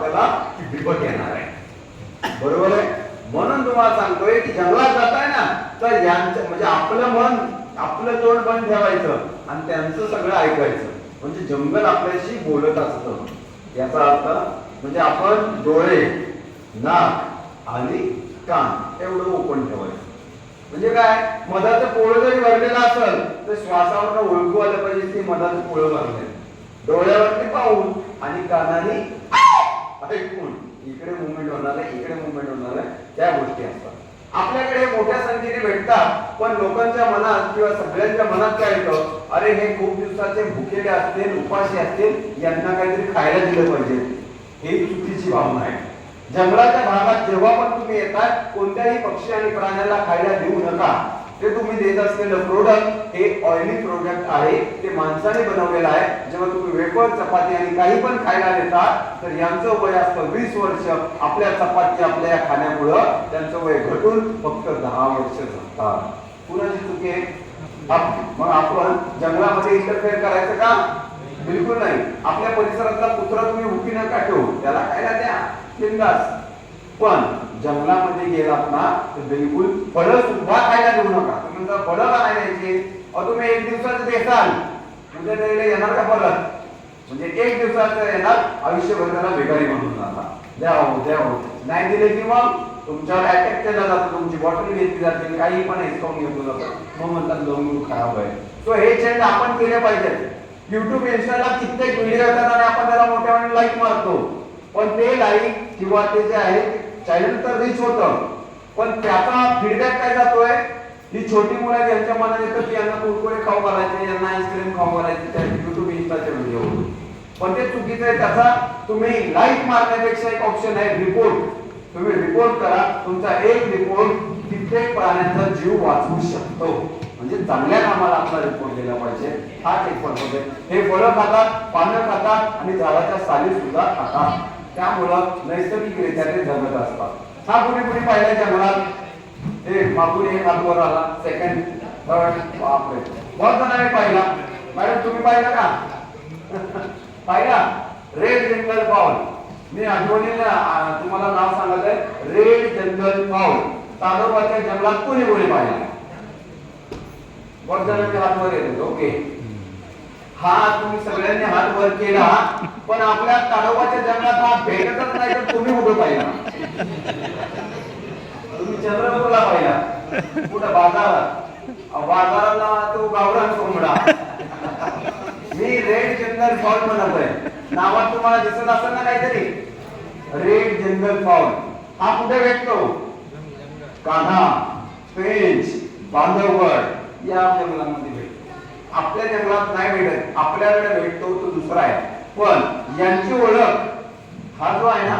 आपल्याला विपत येणार आहे. बरोबर आहे. म्हणून तुम्हाला सांगतोय की जंगलात जाताय ना तर यांचं म्हणजे आपलं मन आपलं तोंड बंद ठेवायचं आणि त्यांचं सगळं ऐकायचं. म्हणजे जंगल आपल्याशी बोलत असतं. याचा अर्थ म्हणजे आपण डोळे, नाक आणि कान एवढं ओपन ठेवायचं. म्हणजे काय, मधाचं पोळं जरी भरलेलं असेल तर श्वासावर ओळखू आलं पाहिजे की मधाचं पोळं भरलंय. डोळ्यावरती पाहून आणि कानाने ऐकून इकडे मुवमेंट होणार आहे, इकडे मुवमेंट होणार आहे, त्या गोष्टी असतात. आपल्याकडे मोठ्या संख्येने भेटतात, पण लोकांच्या मनात किंवा सगळ्यांच्या मनात काय येतं, अरे हे खूप दिवसाचे भुकेले असतील, उपाशी असतील, यांना काहीतरी खायला दिलं पाहिजे. ही चुकीची भावना आहे. जंगलाच्या भागात जेव्हा पण तुम्ही येतात कोणत्याही पक्षी आणि प्राण्याला खायला देऊ नका. ते तुम्ही देत असलेलं प्रोडक्ट हे ऑइली प्रोडक्ट आहे, ते माणसाने बनवलेलं आहे. जेव्हा तुम्ही वेफर, चपाती आणि काही पण खायला देतात तर यांचं वय असतं 20 वर्ष. आपल्या चपाती आपल्या खाण्यामुळं त्यांचं वय घटून फक्त 10 वर्ष झालं. कुणाची चुकी आहे? मग आपण जंगलामध्ये इंटरफेअर करायचं का? बिलकुल नाही. आपल्या परिसरातला कुत्रा तुम्ही भुकी नका ठेवू, त्याला खायला द्या बिंदास. पण जंगलामध्ये गेलात ना तर बिलकुल फळं सुद्धा खायला देऊ नका. तुम्ही जर फळं खायला द्यायची तुम्ही 1 दिवसाचं देसाल, उद्या द्यायला येणार का परत? म्हणजे 1 दिवसाचं येणार, आयुष्यभर त्याला भिकारी म्हणून जाणार. द्यावं नाही दिले की मग तुमच्यावर अटॅक केला जातो, तुमची बॉटल घेतली जाते, काही पण हिसकावून घेतलं जातं. मग म्हणतात लंगू खराब आहे. सो हे चेंज आपण केले पाहिजे. युट्यूब, इन्स्टाला कित्येक व्हिडिओ येतात आणि आपण त्याला मोठ्याने लाईक मारतो, पण ते लाईक किंवा ते जे आहे चॅनल तर रीच होतं, पण त्याचा फीडबॅक काय जातोय? ही छोटी मुलं ज्यांच्या मनात येतं की यांना कुरकुरे खाऊ घालायचे, यांना आईस्क्रीम खाऊ घालायचे त्या युट्यूब, इन्स्टाचे व्हिडिओ. पण ते चुकीचं आहे. त्याचा तुम्ही लाईक मारण्यापेक्षा एक ऑप्शन आहे रिपोर्ट. तुम्ही रिपोर्ट करा. तुमचा एक रिपोर्ट कित्येक प्राण्यांचा जीव वाचवू शकतो. म्हणजे चांगल्या कामाला आपला रिपोर्ट दिला पाहिजे. हाच एक पर्पज आहे. हे फळं खातात, पानं खातात आणि झाडाच्या साली सुद्धा खातात. त्यामुळं नैसर्गिकरित्या ते जगत असतात. हा कुणी पाहिला जंगलात? हे मागून एक हातवर आला, सेकंड, थर्ड, बापरे बहुत जणांनी पाहिला. मॅडम तुम्ही पाहिला का? पाहिला? रेड जंगल फाउल. मी आठवणीने तुम्हाला नाव सांगत आहे. रेड जंगल फाउल ताडोबाच्या जंगलात कोणी पाहिला? बहुत जणांनी हात वर येत. ओके, हा तुम्ही सगळ्यांनी हात वर केला, पण आपल्या ताडोबाच्या जंगलात हा भेटतच नाही तर तुम्ही कुठं पाहिला? तुम्ही चंद्रपूरला पाहिला, कुठं बाजाराला तो गावरान कोंबडा. मी रेड जंगल फाउल म्हणतोय. नावात तुम्हाला दिसत असेल ना काहीतरी, रेड जंगल फाउल. हा कुठे भेटतो? कान्हा, पेंच, बांधवगड या जंगलामध्ये भेटतो. आपल्या जंगलात नाही भेटत. आपल्याकडे भेटतो तो दुसरा आहे. पण यांची ओळख हा जो आहे ना